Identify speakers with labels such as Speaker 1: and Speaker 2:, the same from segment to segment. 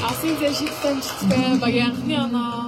Speaker 1: Асын зэшигсэн чицгээ багийн анхны оноо.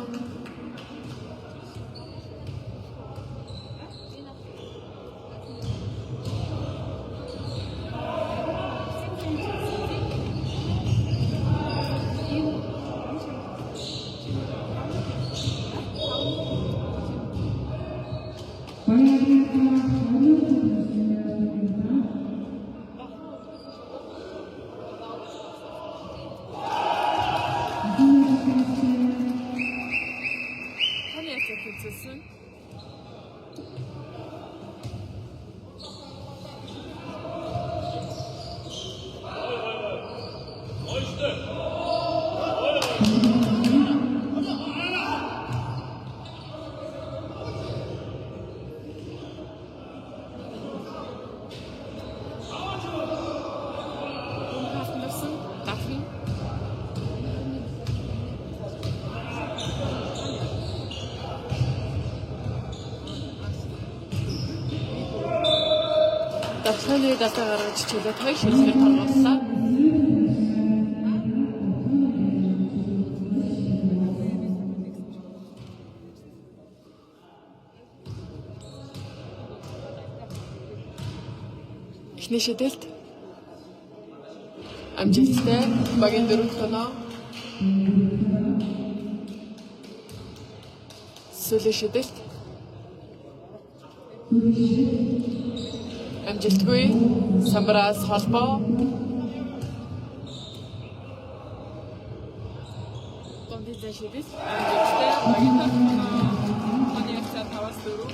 Speaker 1: Давханы дата гаргаж чөлөө той шилжээр торгууллаа. Эхний шидэлт амжилттай багийн дөрөв тоноо. Сүүлийн шидэлт амжилтгүй самбараас холбоо. Гомдын шидэс амжилттай багийн дөрөв тоноо. Хоны хацаа таваас дөрөв.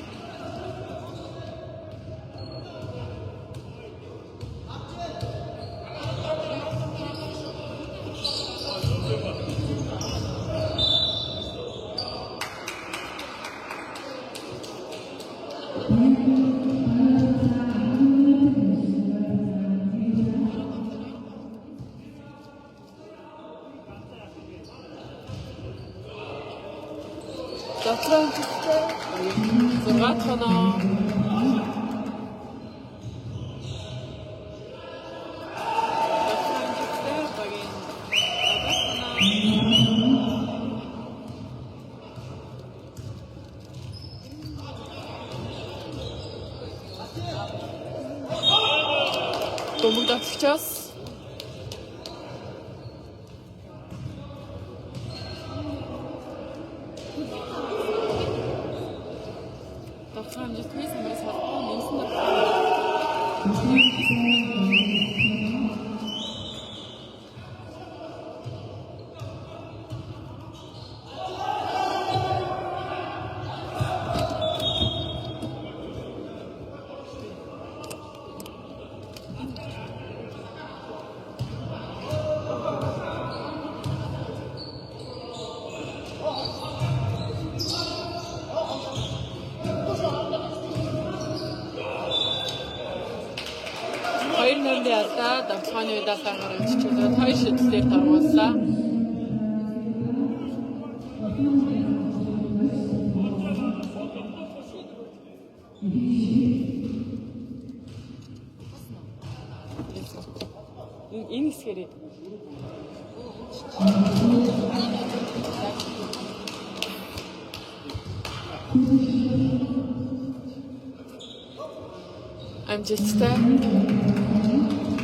Speaker 1: Дотроо зургаат хоноо. Бөмбөг давтагчаас амжилтгүй самбараас холбоо нэмсэн давханы дата гаргаж чөлөө той шидлээр торгууллаа. Энэ хэсгэрээ амжилттай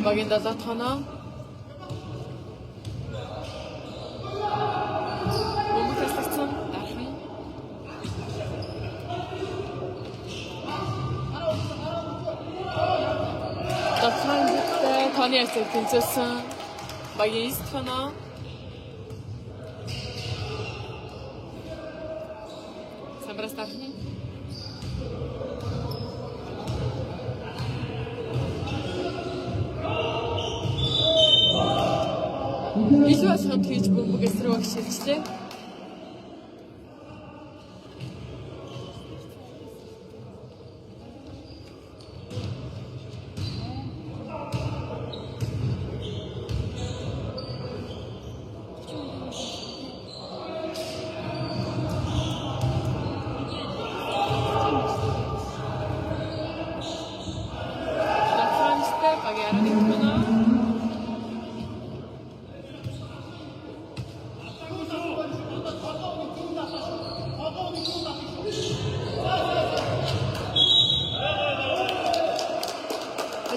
Speaker 1: багийн далаад хоноо. Бөмбөг тасалсан дархан. Дахайн дэвтэй таны яцэг тэнцсэн багийн ист хоноо. Самбарас дархан. Илүү асуун хийж бөмбөг эсрэг багшилжлээ.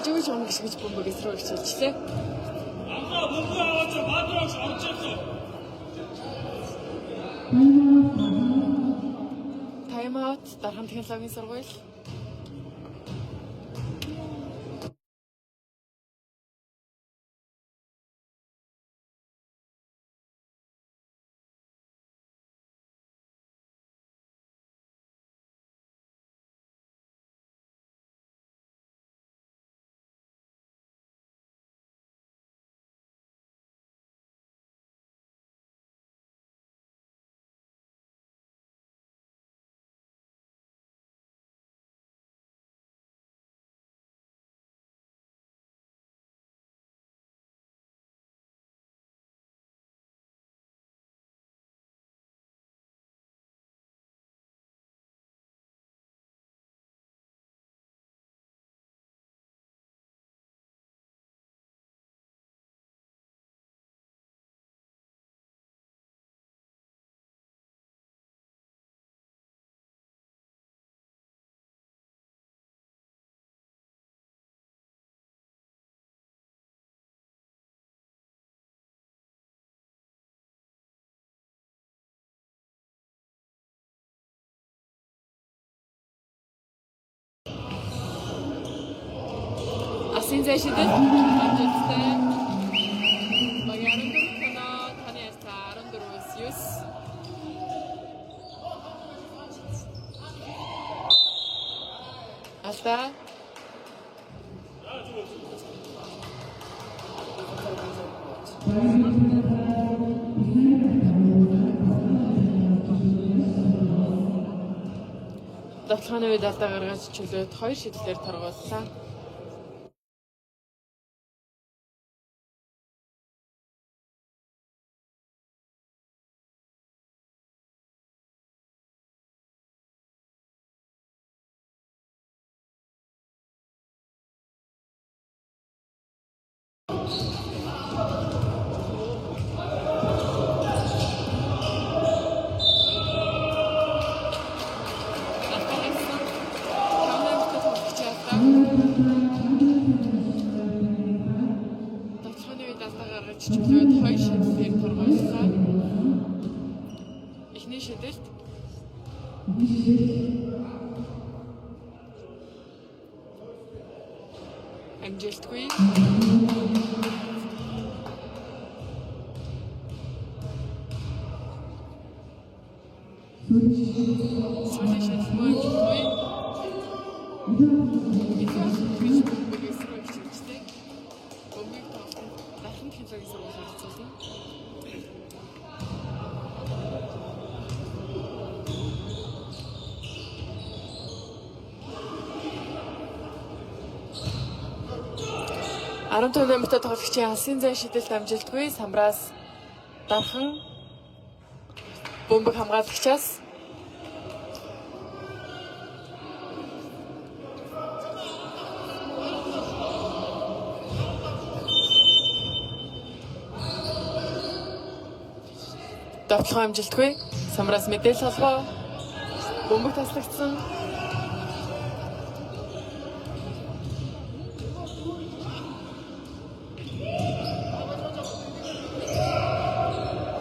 Speaker 1: хажуугийн шугам гიშгэж бөмбөгөөс рүү хичээлчлээ. Тайм аут дархан технологийн сургууль. Асын зэшидэд амжилттай багяран дөрөвнө таны ястаа 14-өөс 9 Алта Давталгааны үед алдаа гаргаж чөлөөт 2 шидлэлээр торгууллаа. Давталгааны үед алдаа гаргаж чөлөөт 2 шидлэлээр торгууллаа. Эхний шидлэлт амжилтгүй. Сүүлийн шидлэлт амжилтгүй. Дархан технологийн сургууль оролцуулсан. Арамтон нэмэлт тоглогчийн алсын зай шидэлт амжилтгүй. Самраас дархан бөмбөг хамгаалагчаас давталгаа амжилтгүй. Самраас мэдээлэл холбоо бөмбөг таслагдсан.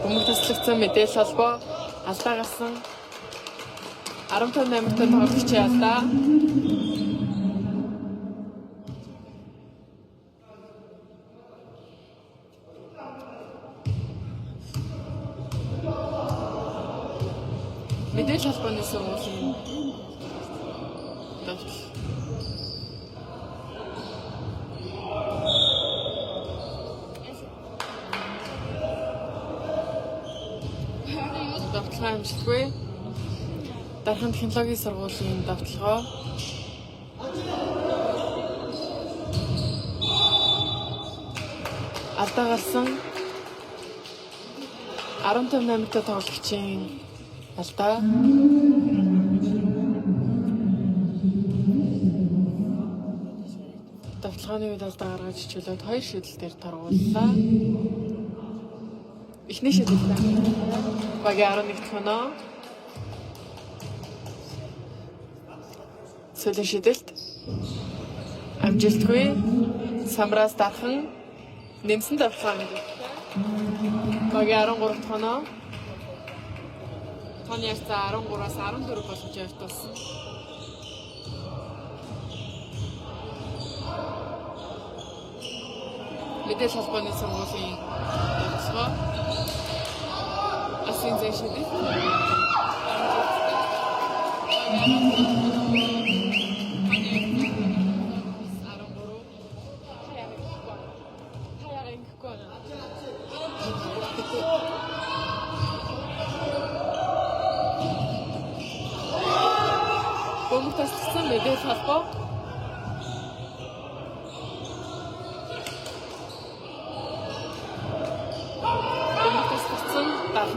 Speaker 1: Бөмбөг таслагдсан мэдээлэл холбоо алдаа гарсан. 15 номертой тоглогчийн алдаа. Мэдээлэл холбооны сургуулийн давтал. Давталгаа амжилтгүй. Дархан технологийн сургуулийн давталгаа. Алдаа гарсан. 15 номертой тоглогчийн алдаа. Давталгааны үед алдаа гаргаж чөлөөт 2 шидлэлээр торгууллаа. Эхний шидлэлтэй багийн 11 дахь оноо. Сүүлийн шидлэлт Амжилтгүй самраас дархан нэмсэн давталгаа мэдээ. Багийн 13 дахь оноо. Тооны явцаа 13-аас 14 болгож явуулсан. Мэдээлэл холбооны сургуулийн төгсгөө асын зэшидэд Бомтассан мэдээлэл холбоо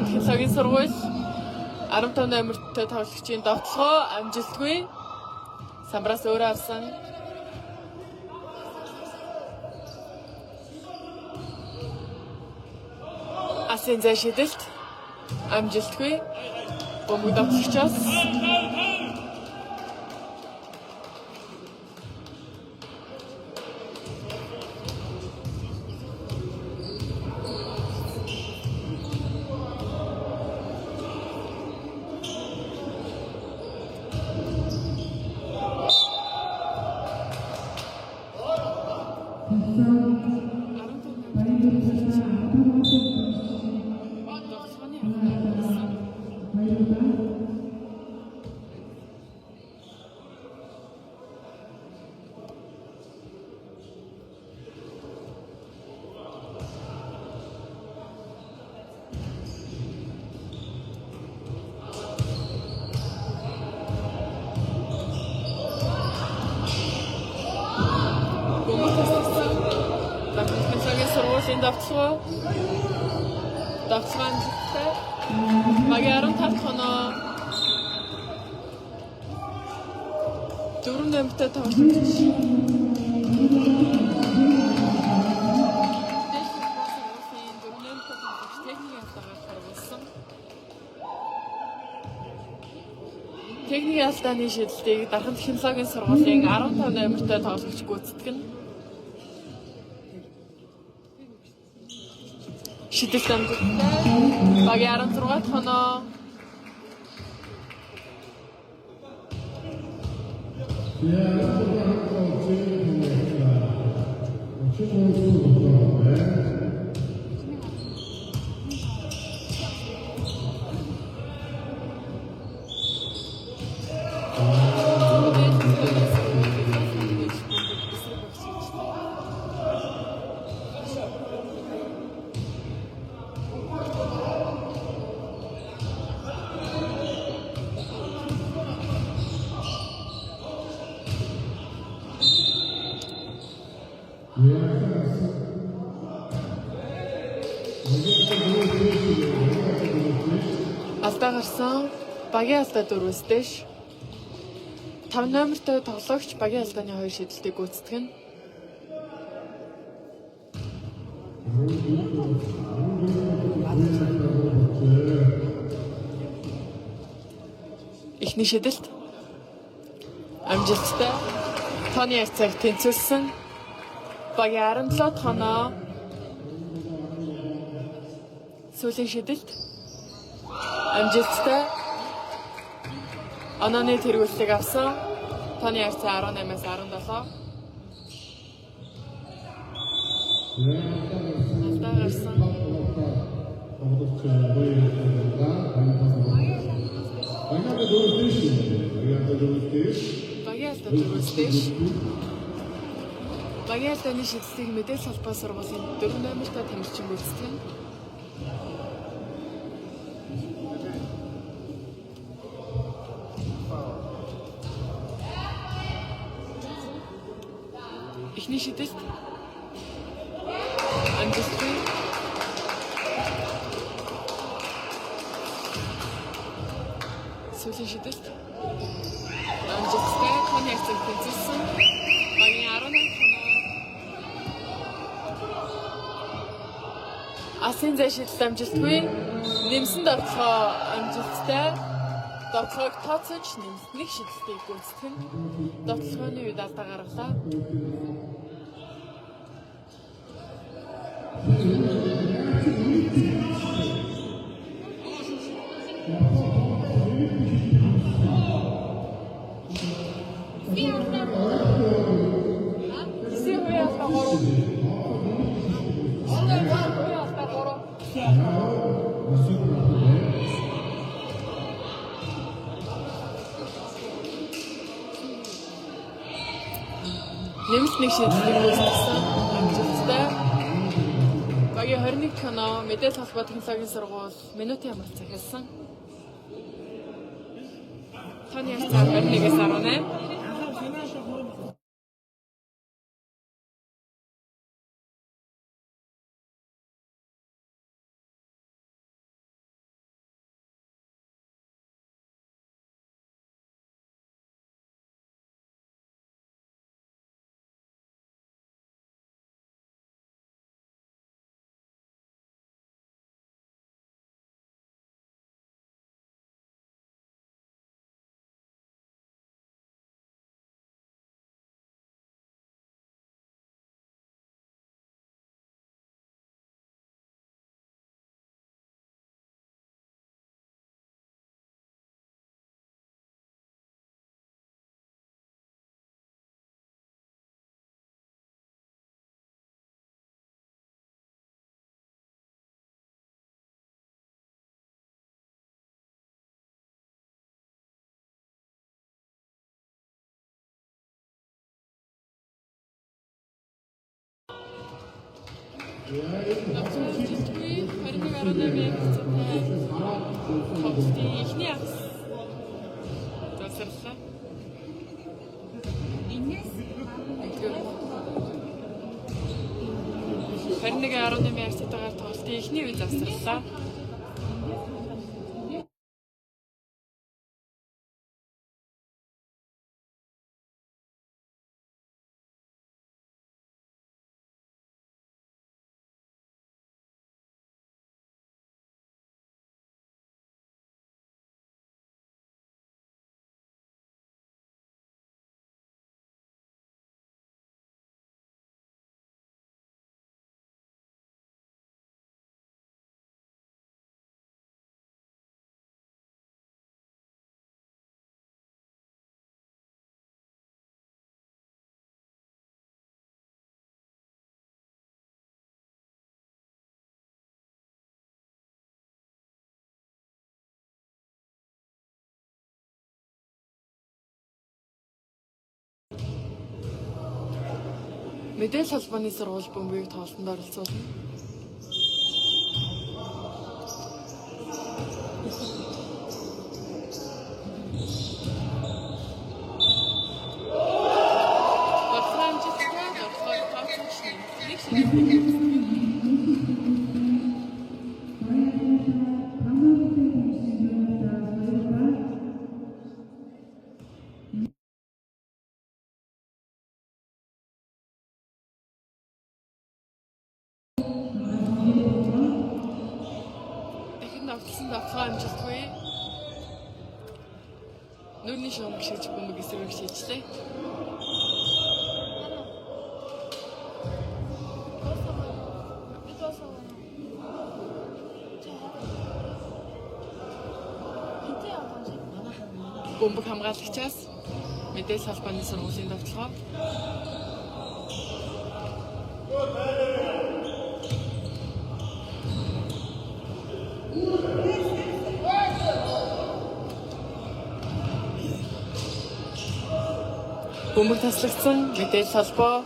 Speaker 1: технологийн сургууль 15 номертой тоглогчийн довтлогоо амжилтгүй самбраас өөрөө авсан. Асын зэшидэд амжилтгүй бомб довтлогчоос давталгаа амжилттай багийн 15 дахь оноо 4 номертой тоглогч техникийн алдааны шийдэлтийг дархан технологийн сургуулийн 15 номертой тоглогч гүйцэтгэн шидэлт амжилттай багийн 16 дахь оноо алдаа гарсан багийн алдаа 4-өөс дэш 5 номертой тоглогч багийн алдааны 2 шидэлтийг гүйцэтгэн эхний шидэлт амжилттай тооны явцааг тэнцвэрсэн багийн 17 дахь оноо сүүлийн шидэлт амжилттай онооны тэргүүлтийг авсан тооны явцаа 18-аас 17 алдаа гарсан багийн алдаа 4-өөс дэш багийн алдааны шийдэлтийг мэдээлэл холбоо сургуулийн 4 номертой тамирчин гүйцэтгэн эхний шидэлт амжилттай сүүлийн шидэлт амжилттай тооны явцааг тэнцвэрсэн багийн 18 асын зэшидэд амжилтгүй нэмсэн давталгаа амжилттай Довтлогыг тооцооч нэмсний шийдлийг гүйцэтгэх нь довтлогооны үед алдаа гаргалаа. Нэмсний шийдлийг гүйцэтгсэн амжилттай. Багийн 21 кино мэдээлэл холбоо технологийн сургууль минутын амралт захиалсан. Таны яцаа 21-ээс 18. Довтлогын 21-18 тоглолтын эхний хагас засарлаа. Инээс 21-18 ярцтайгаар тоглолтын эхний үе засарлаа. Мэдээлэл холбооны сургууль бөмбөгийг тоглолтод оролцуулна. Давталсан давталгаа амжилтгүй. Нүрийн шугам гიშгэж бөмбөг эсрэг шийдлээ. Бөмбөг хамгаалагчаас мэдээлэл холбооны сургуулийн давталгаа. Бөмбөг таслагдсан мэдээлэл холбоо.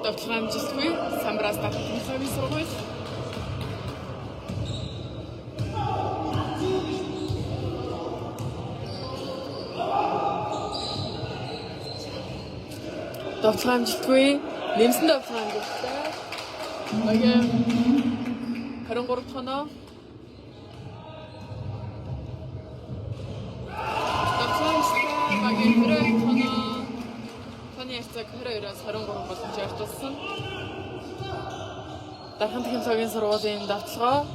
Speaker 1: Довтлогын амжилтгүй Самбраас технологийн сургууль. Довтлогын амжилтгүй нэмсэн довтлогын амжилттай. Багийн 23 тоноо. Багийн 22 тоноо. Таны яцаг 22-аас 23 боломж артуулсан. Дархан технологийн сургуулийн давталгаа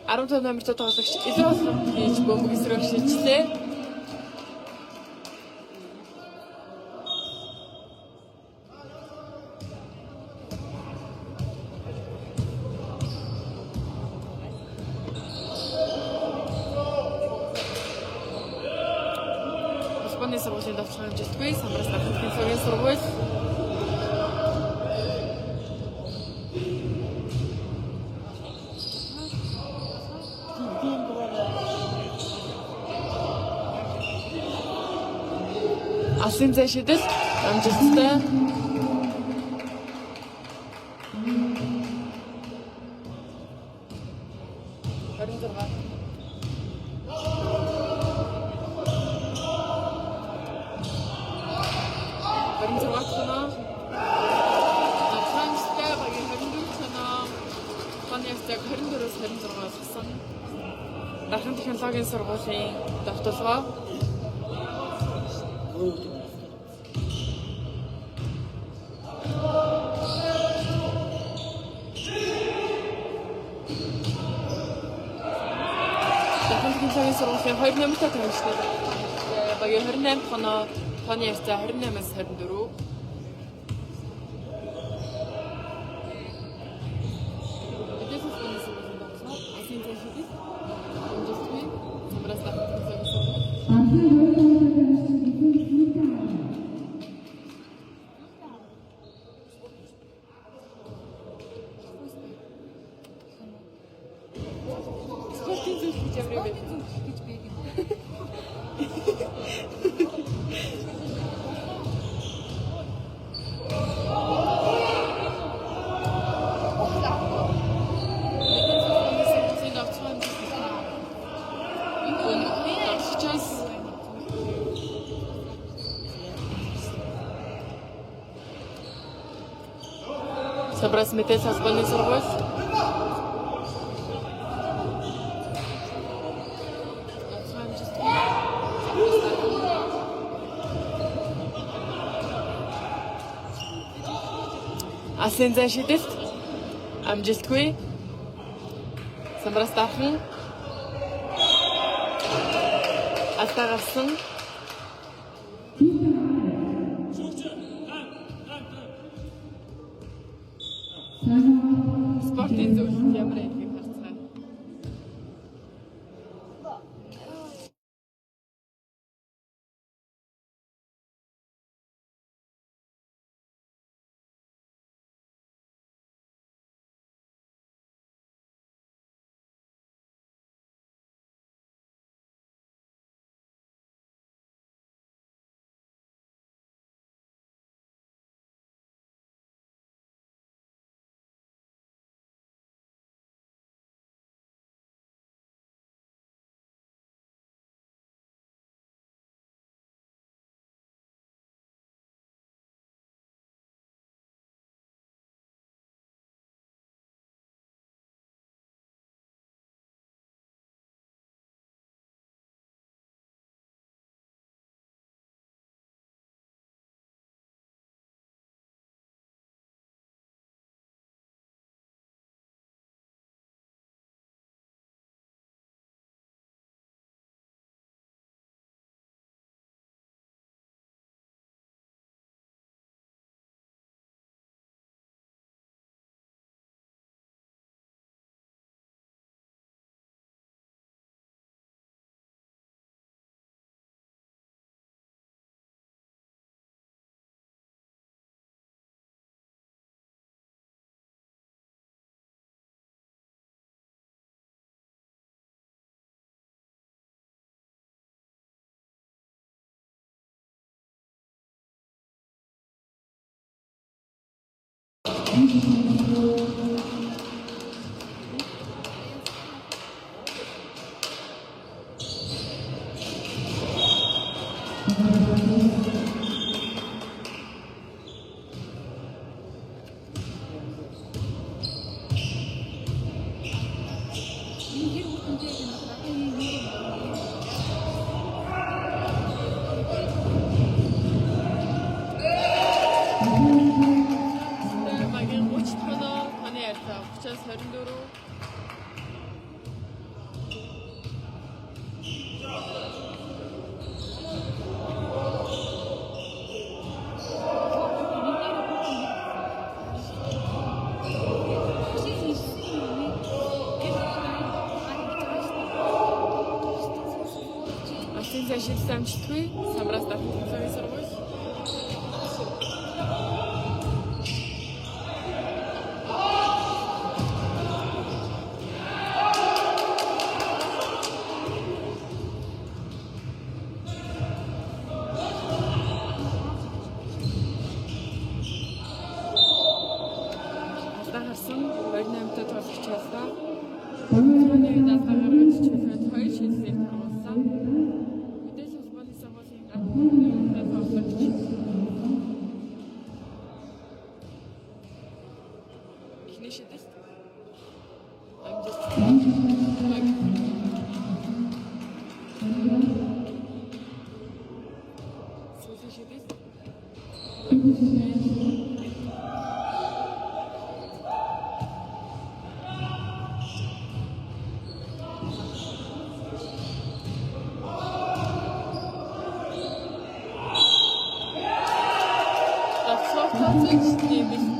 Speaker 1: 15 номертой тоглогч илүү болох хийж бөмбөг эсрэг шилжлээ. Испаний сургуулийн давталгаа хэмжээдгүй самбараас дархан технологийн сургууль Асын зай шидэл амжилттай. Дархан технологийн сургуулийн давталгаа сургуулийн 2 номертой төвчлээ. Багийн 28 тоноо тооны ярьцаа 28-аас 24. Собрать метель со спальной сургууль. Асын зай шидэлт амжилтгүй. Собрать дархан алдаа гарсан. Спортын зөвлөлт ямар байдгийг харцгаая. Асинзаа шийдсэн амжилтгүй самраас дахин тэмцээний сургууль. Харсан 28-т тоглож чадлаа. Түүний даатгаар гаргаж чөлөөт хоёр шийдлийг харуулсан. Мэдээж холбооны сургуулийн гадны тоглогч эхний шийдэлт амжилт. Сүүлийн шийдэлт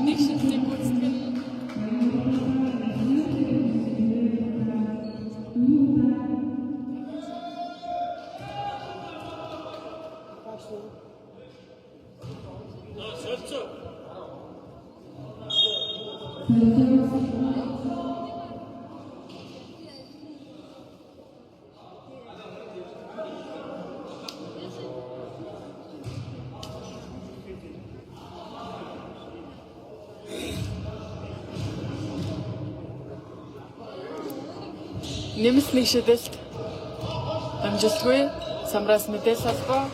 Speaker 1: нэг шийдлийг гүйцэтгэв. Нэмэлт нэг шийдэлт амжилтгүй самраас мэдээлэл олгоо.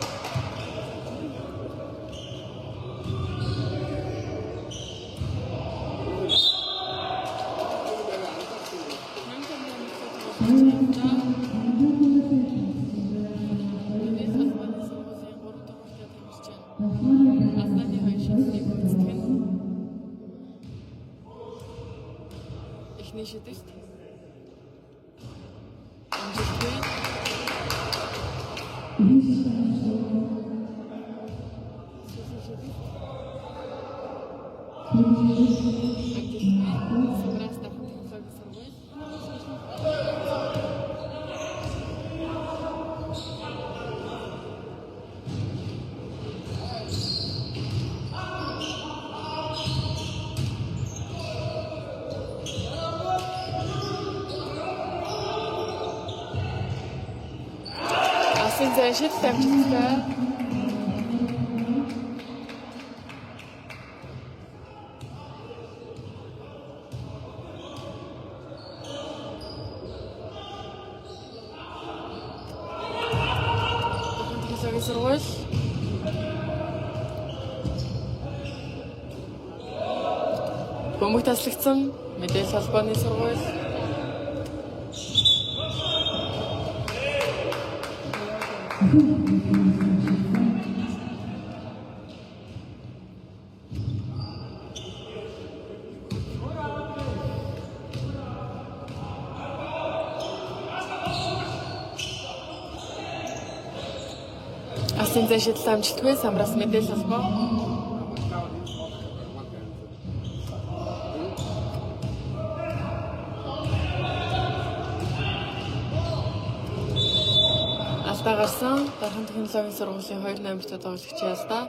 Speaker 1: Эхний шийдэлт Асинзаа шийдэлт амжилттай. Сургууль бөмбөг таслагдсан мэдээлэл холбооны сургууль Асинзаа шийдэлт амжилтгүй самраас мэдээлэл олгоо. Алдаа гарсан дархан технологийн сургуулийн 2 номертой тоглогч ялдаа.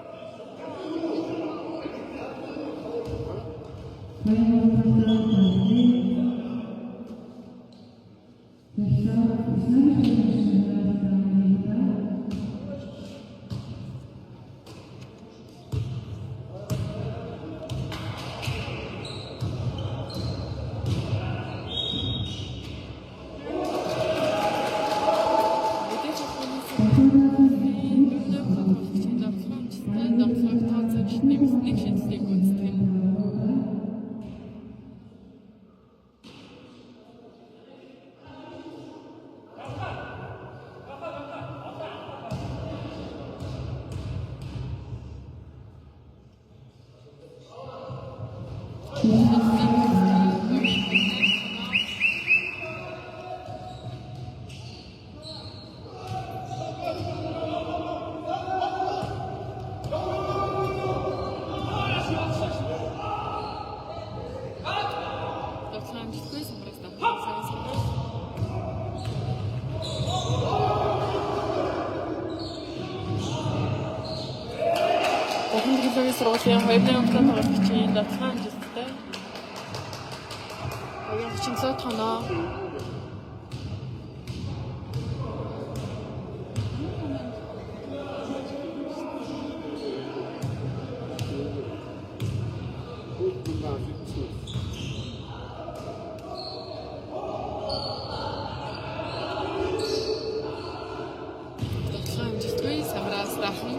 Speaker 2: сургуулийн 2007 онд хичээн Датхан жилдээ. Оюун хүчин тоноо. Датхан жилдээ самраас дахин.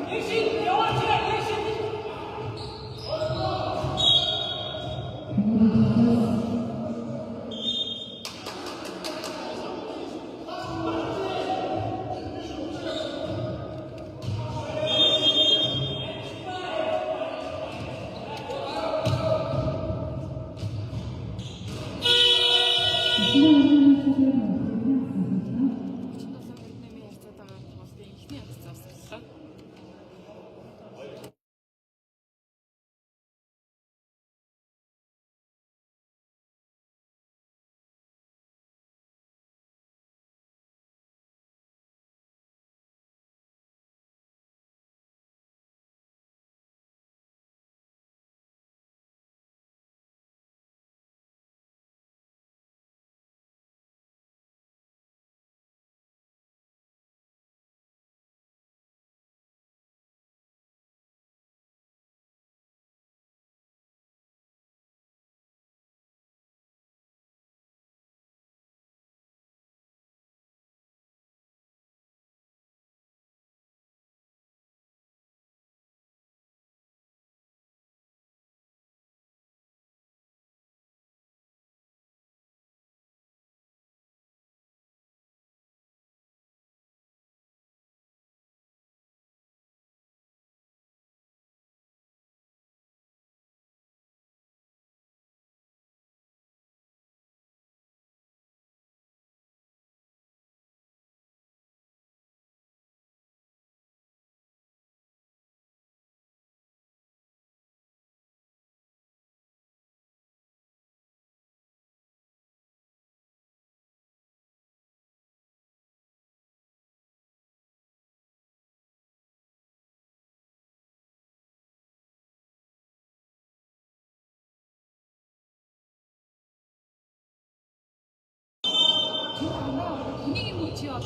Speaker 1: 분위기 뭐지 아까?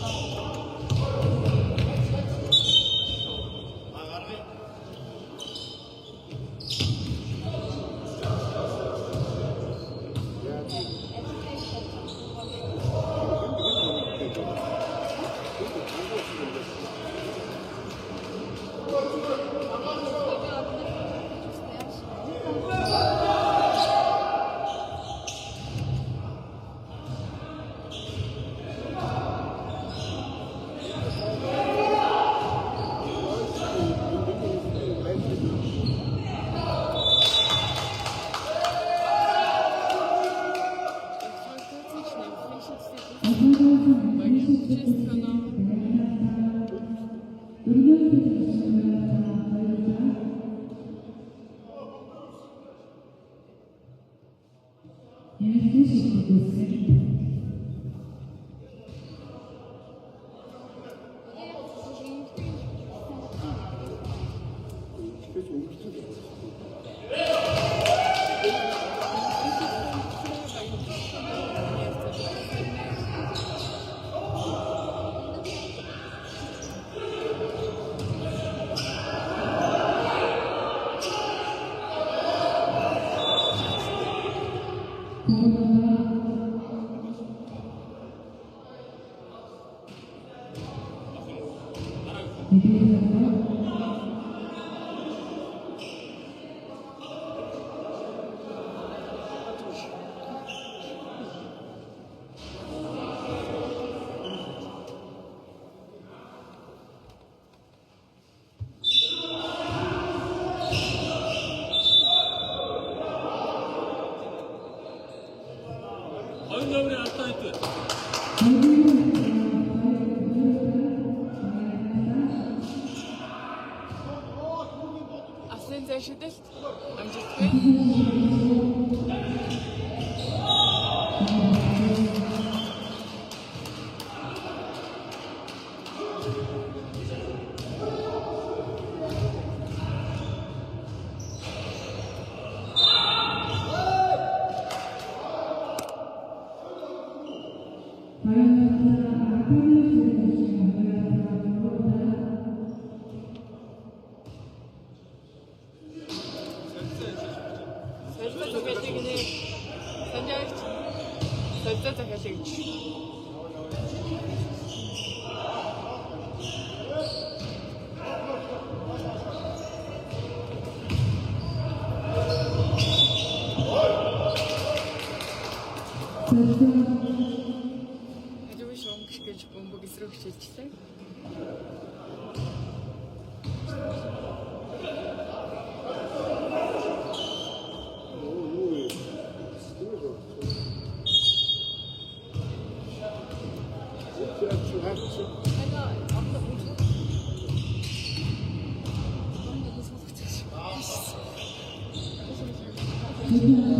Speaker 2: гэж бөмбөг эсрэг хичээлжтэй.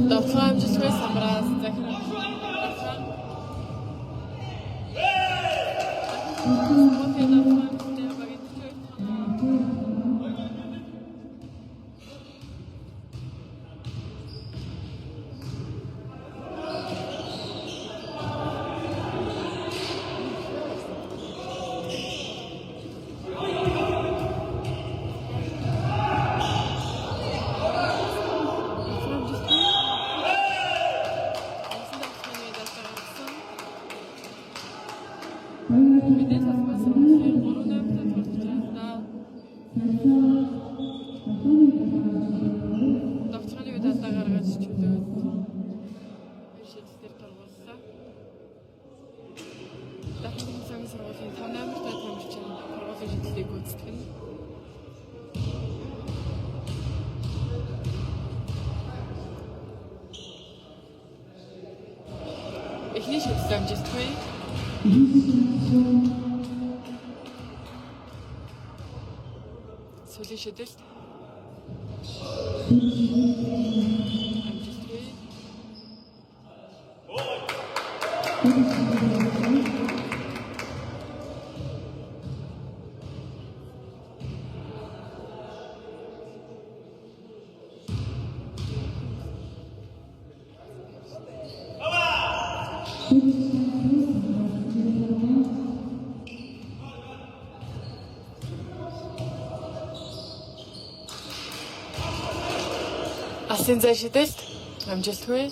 Speaker 2: Давхар амжилттай самраас захирал.
Speaker 1: Мэдээж асуусан болохоор 3-8 тат болчихсон. Давчраны үед алдаа гаргаж чөлөөд шийдэлтээр тургуулсан. Дахин цагийн сургуулийн 5-8 тат хамжчин тургуулын шийдлийг гүйцэтгэв. Эхний шийдэл амжилтгүй. Сүүлийн шийдэлт амжилтгүй. Асын зай шийдэлт амжилтгүй.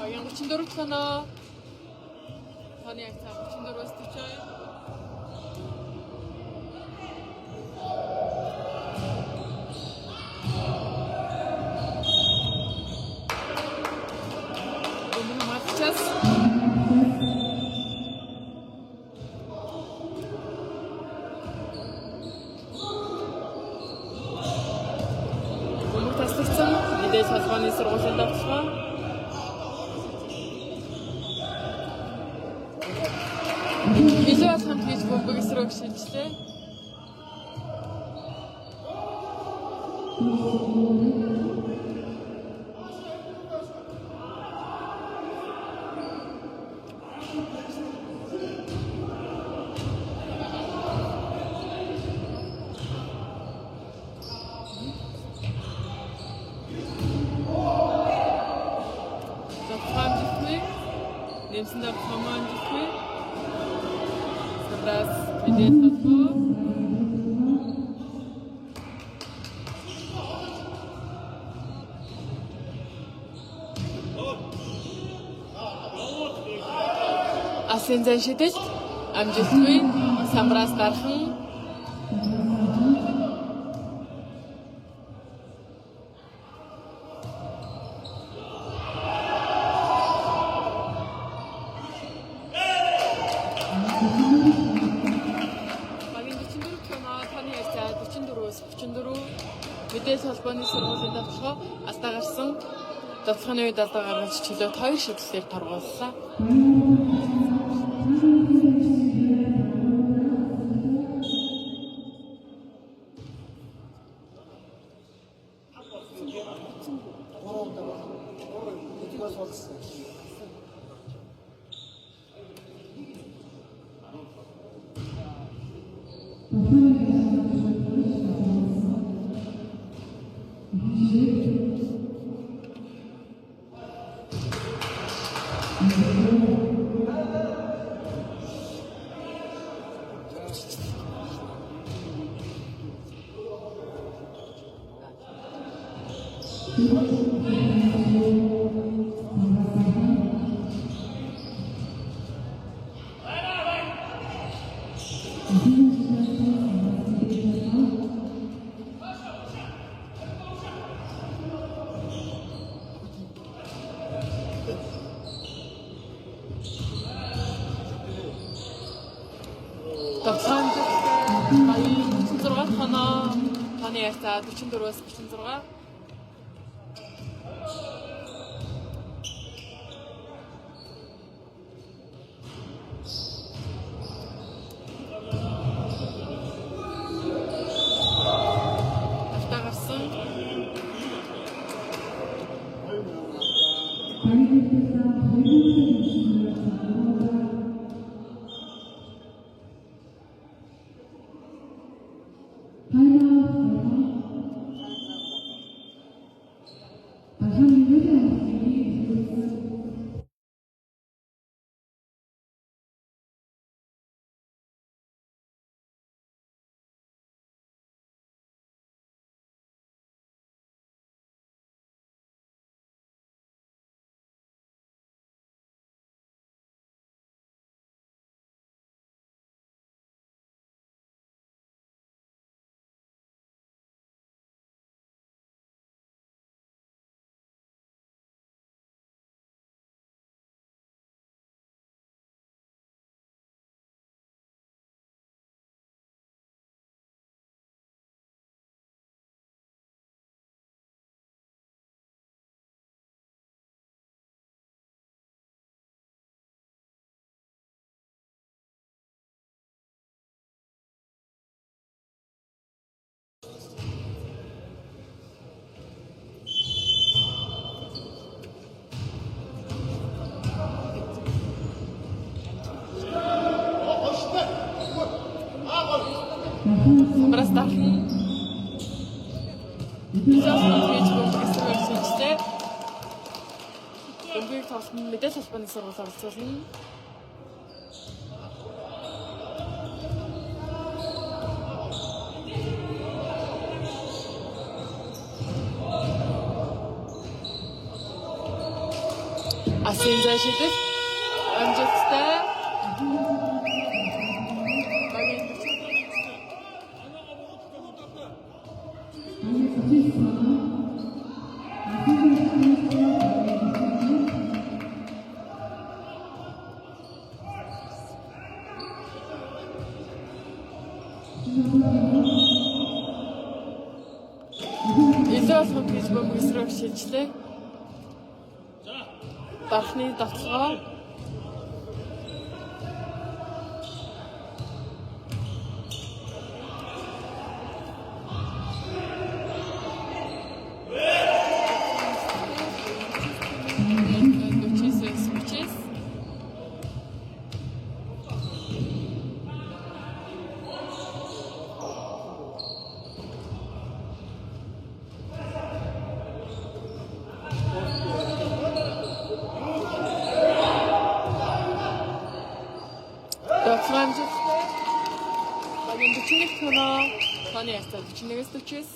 Speaker 1: Баян 34 санаа. Таны яг цаг 34-өөс төчөө.
Speaker 2: Ашиглагдсан мэдээлэл холбооны сургуулиуд авчихсан. Илүү бас хамт хийж бөмбөг эсрэг шинжилээ. Нэмсэндээ команд хийх. Сандас мэдээлэл толгой. Асын зэн шидэж амжилтгүй самбраас гархан мэдээлэл холбооны сургуулийн давталгаа алдаа гарсан. Давталгааны үед алдаа гаргаж чөлөөт 2 шидлэлээр торгууллаа. Давталгаанд баян 36 тоноо таны ярьцаа 44-өөс 36. Самбраас дархан бөмбөгийг тоглосон мэдээлэл холбооны сургууль оролцуулна. Асын зашидэл амжилттай Илүү болох гэж бөмбөг рүү шилжлээ. Давхны давталгаа. Давхамжтай. Багийн 41 тоноо. Таны ястаа 41-с 40-с.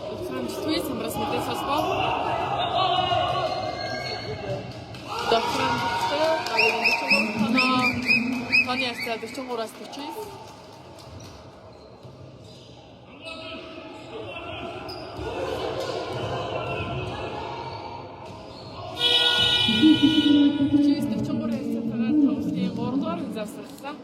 Speaker 2: Давхамжтай самбрас мэдээ сонсгоо. Давхамжтай багийн 43 тоноо. Таны ястаа 43-аас 40-с. Чистых чонгор ясагтайгаар тоглолтын 3 дугаар үе завсарлаа.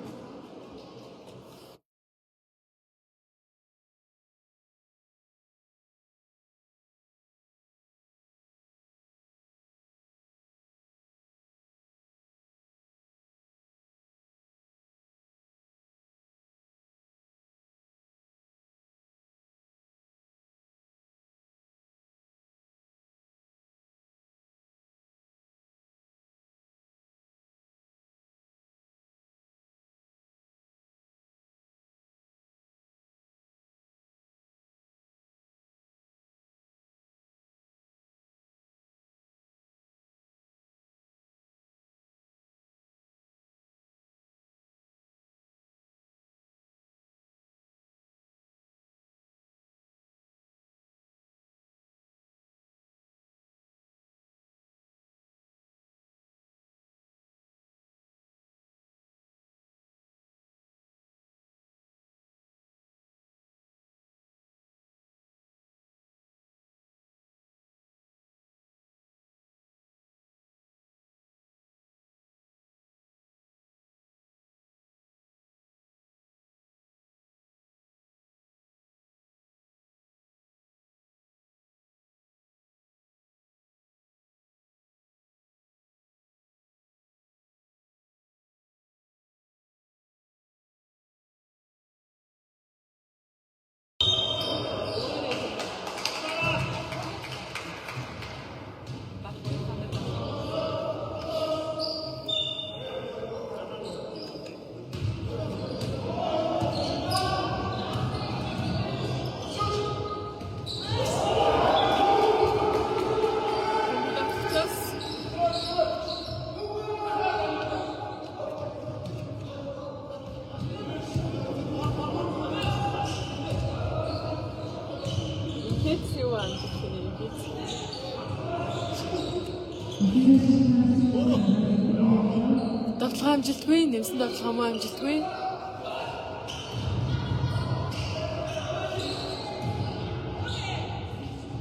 Speaker 2: Давталгаа амжилтгүй, нэмсэн давталгаа амжилтгүй.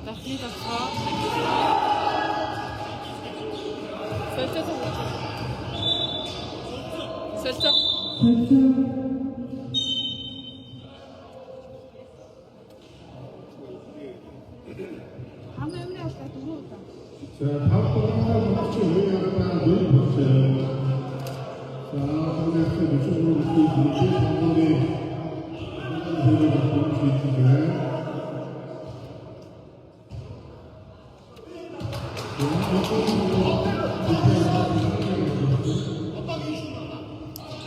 Speaker 2: Дахны давталгаа. Сэлцээ.
Speaker 3: 자, 다음 번은 혹시 우리나라 눈이 보세요. 자, 상대에서 이쪽으로 이렇게 방법이 상대를 바꿀 수 있는데.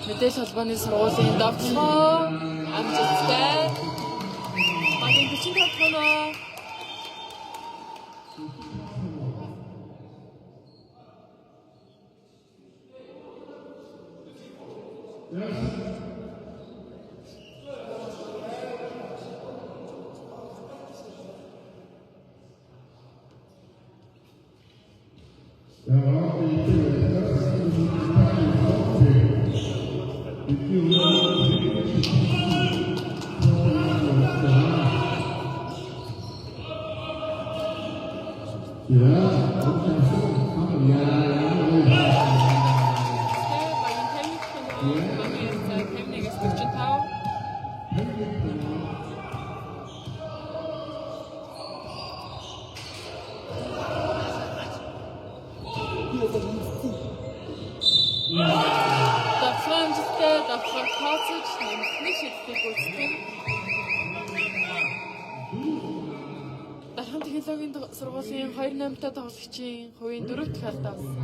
Speaker 2: Мэдээж холбооны сургуулийн давталгаа амжилттай. Багийн 45 тоноо. Давхраа тооцож нэг шийдлийг үүсгэн. Дархан технологийн сургуулийн 28-тай тоглогчийн хувийн 4 дахь алдаа авсан.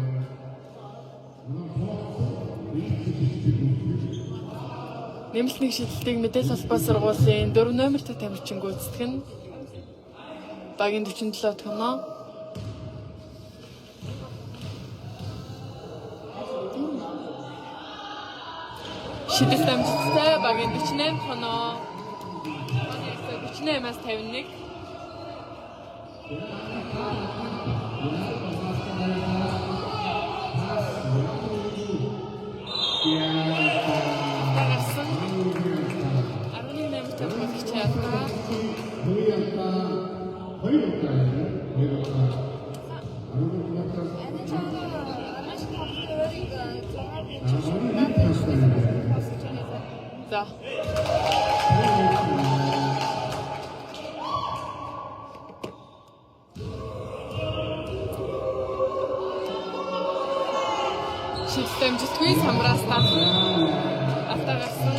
Speaker 2: Нэмэлт нэг шийдлийг мэдээлэл холбоо сургуулийн 4 номертой тамирчин гүйцэтгэн. Багийн 47 тоноо. Шидэлт амжилттай багийн 48 тоноо. 48-аас 51. Дарасан 18 төгрөг чиятаа. За. Шилдэмжлгүй самраас татсан. Автогарсан.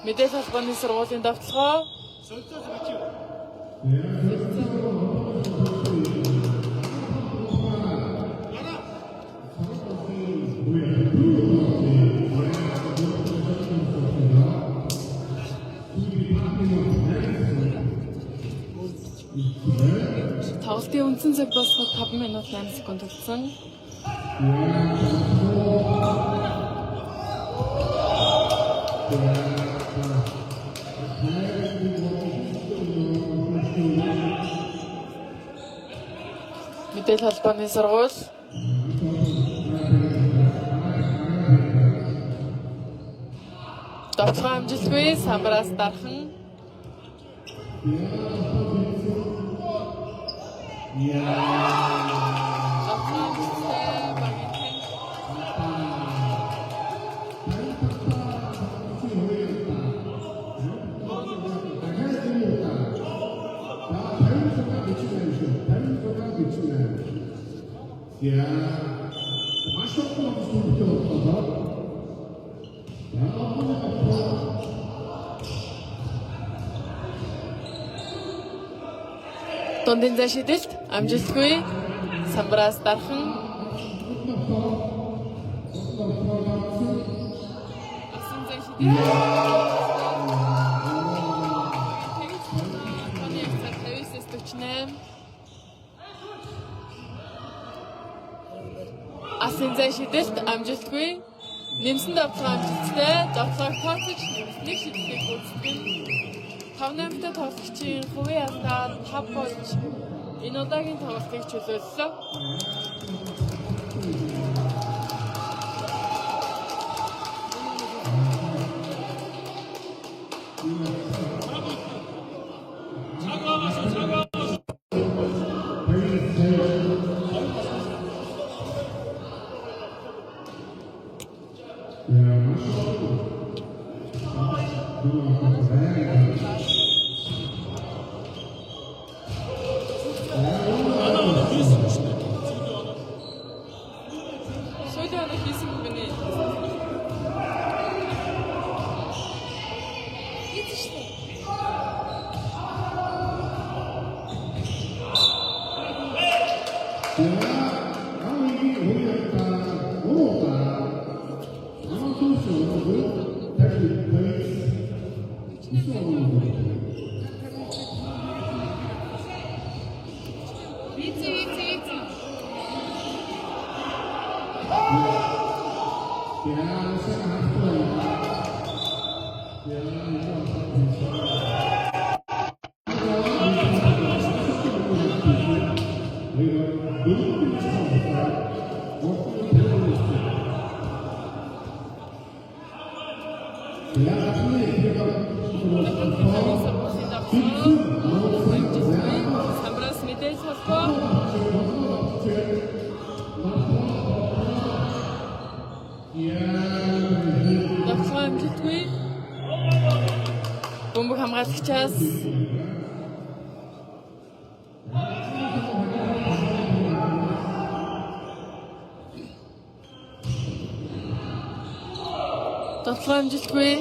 Speaker 2: Мэдээлэл холбооны сургуулийн давталгаа. Тоглолтын үндсэн цаг босоход 5 минут 8 секунд болсон. Мэдээлэл холбооны сургууль. Давталгаа амжилтгүй самбараас дархан. Дундын зай шидэлт амжилтгүй самбараас дархан. Асан зай шидэлт. Асан зай шидэлт амжилтгүй. Нэмсэн давталгаа амжилттай. Давталгааг тооцож нэг шидлийг гүйцэтгэн. 5-8-тай тоглогчийн хувийн алдаа 5 болж энэ удаагийн тоглолтыг чөлөөллөө.
Speaker 3: Ya, saya harus pulang. Ya, itu akan bisa.
Speaker 2: Bombo kamera сейчас. Дотлоом жилгүй.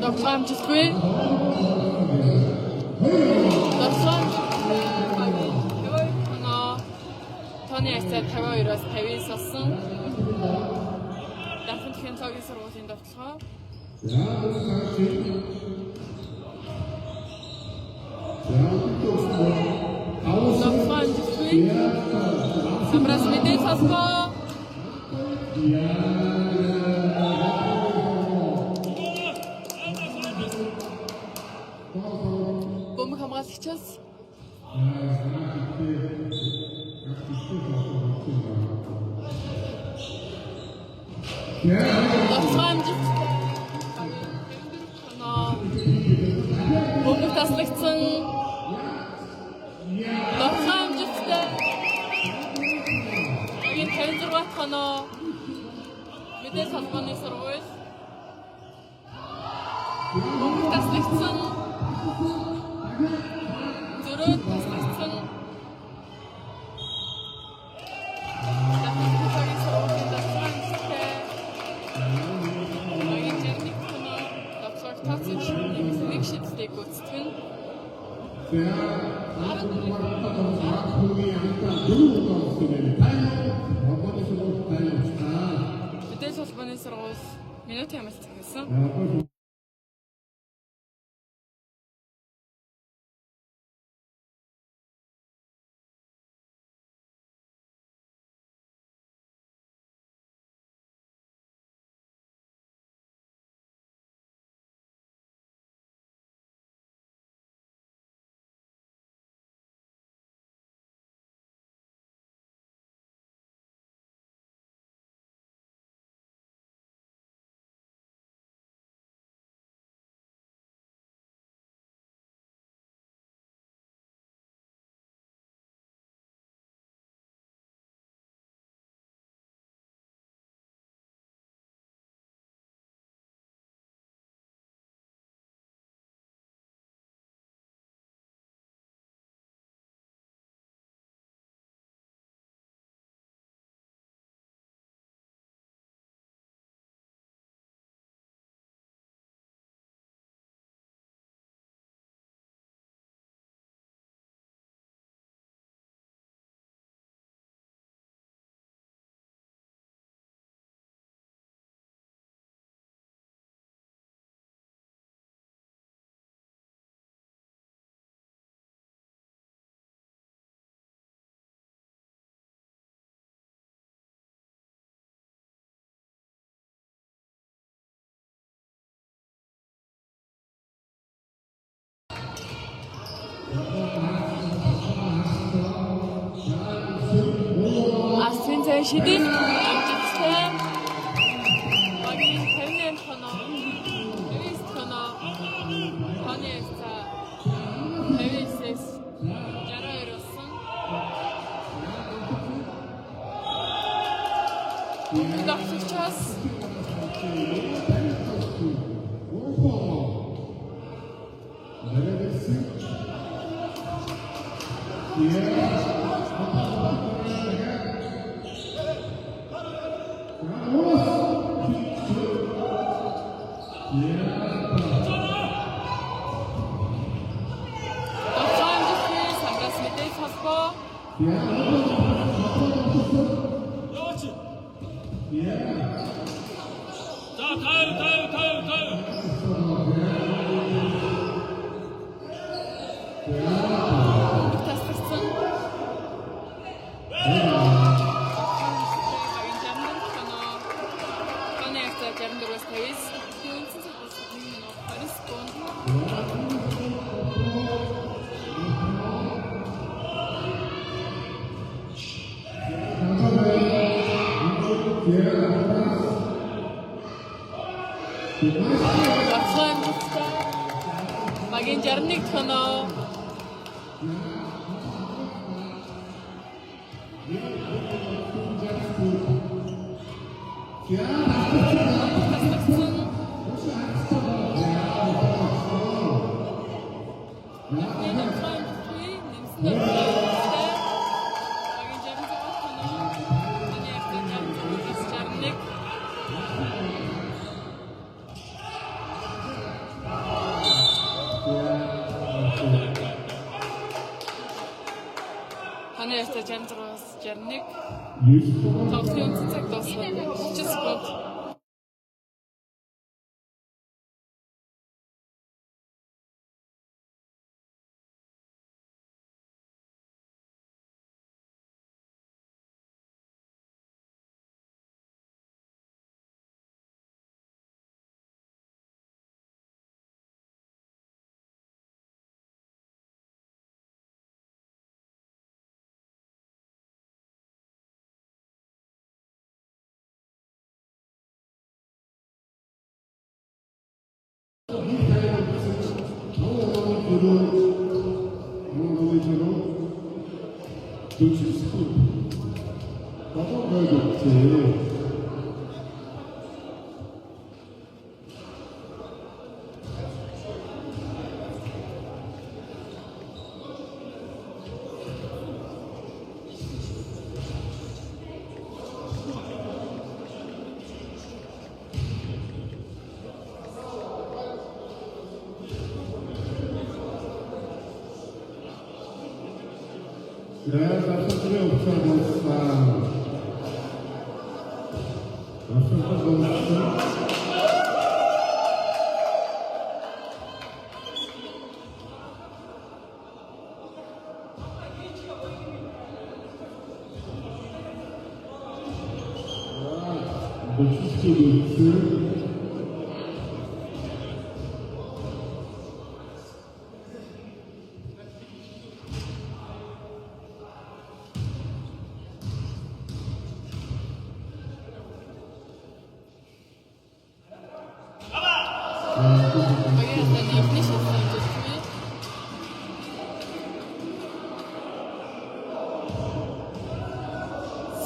Speaker 2: Дотлоом жилгүй. Дотлоом Тоны яцаа 52-оос 50-ийг болсон. Дахин тэхэн цагийн сургуулийн довтлохоо. Дотлоом жилгүй. Самбрас мэдээ цаспоо. Bombe камера сейчас. Дотлоом жилгүй. Bombe таслагдсан. Дотлоом жилтэй. Ин 56 хоноо. Мэдээ салбаны сургууль. Bombe таслагдсан. Зөрөө таслагдсан. Дахин цагийн сургуулийн дотлоом жилтэй. Багийн техник хоноо. Дотлоом тацч нэг шийдлийг гүйцэтгэн. Мэдээ салбаны сургууль минут ямаас захиасан. Зэн шидэл амжилттай багийн 58 тоноо 90 тоноо тооны яста 59-с 62 болсон. Докторчос багийн 61 тоноо Ханаяста Жандрос Жарник тоглоом цаг дуусна. 30 секунд.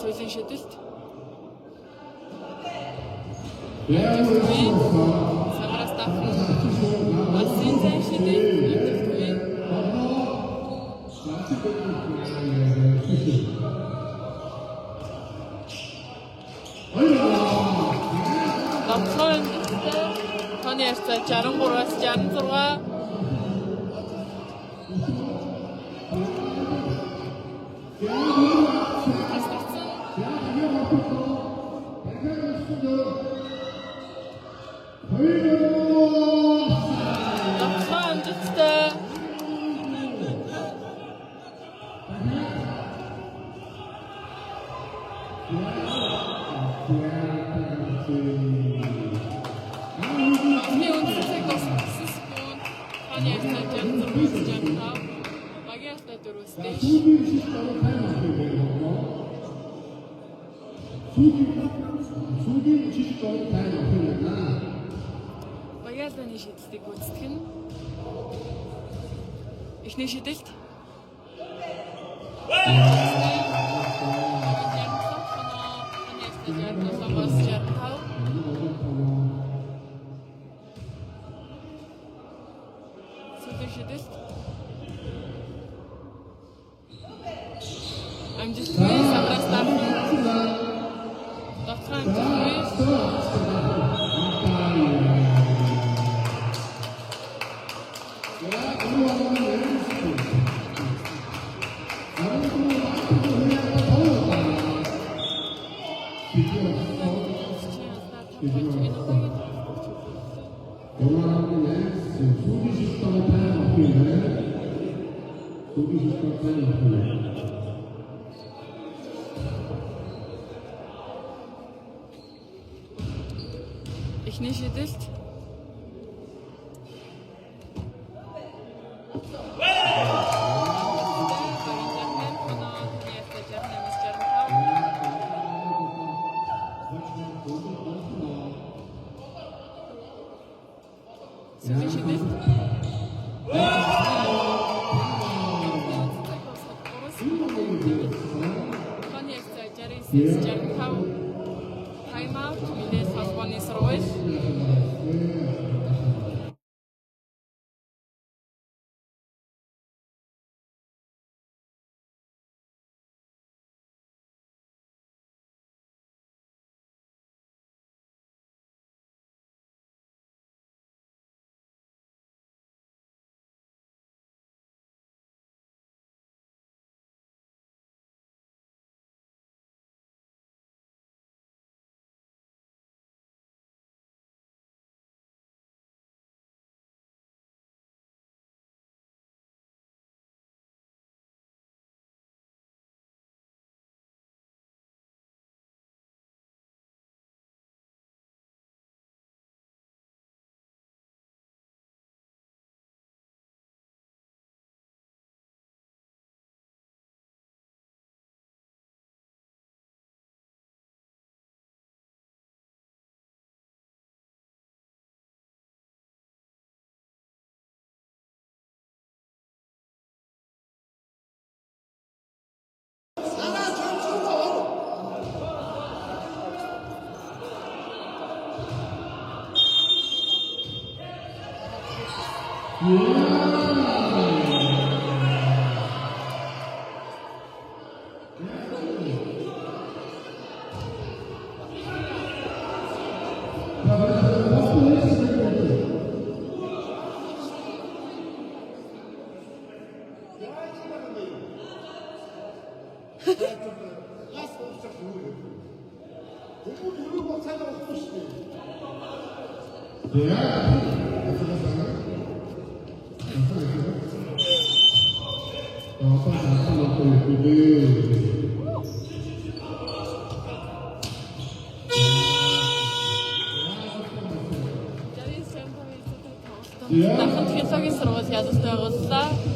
Speaker 2: Сүүлийн шидэлт. Самара стаф. Асын зэн шидэлт. Доктор таны ярьцаа 63-аас 66.
Speaker 3: Сүүлийн жижиг доо тань авах юм байна.
Speaker 2: Баялааны шийдэлтийг гүйцэтгэх нь эхний шийдэлт. Амжилтгүй самраас дарах. Доцхон амжилтгүй. Эхний шийдэлт. Тайм-аут мэдээс холбооны сурвалж. Дахин технологийн сургууль ядалтай байгууллаа.